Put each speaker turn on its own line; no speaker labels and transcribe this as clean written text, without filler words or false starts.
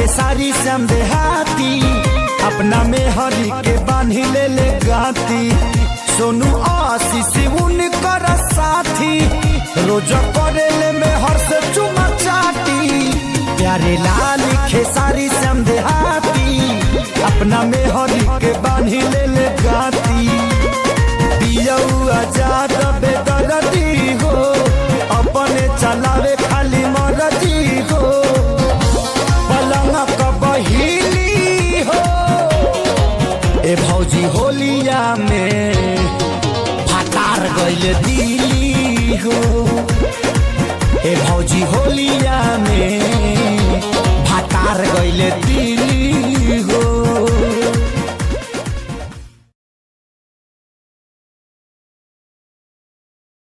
खेसारी श्याम देहाती अपना में हरी के बांधी ले गाती। सोनू आशीष उनकर साथी रोज करेले में हर से चुमा चाटी। प्यारे लाल खेसारी श्याम देहाती अपना में हरी के बांधी ले गाती। दियऊ आजाद बेदर्दी हो अपने चलावे खाली मर्जी हो। पलंग कबहीली हो ए भौजी होलिया में भातार गइल दिली हो। ए भौजी होलिया में भातार गइल दिली।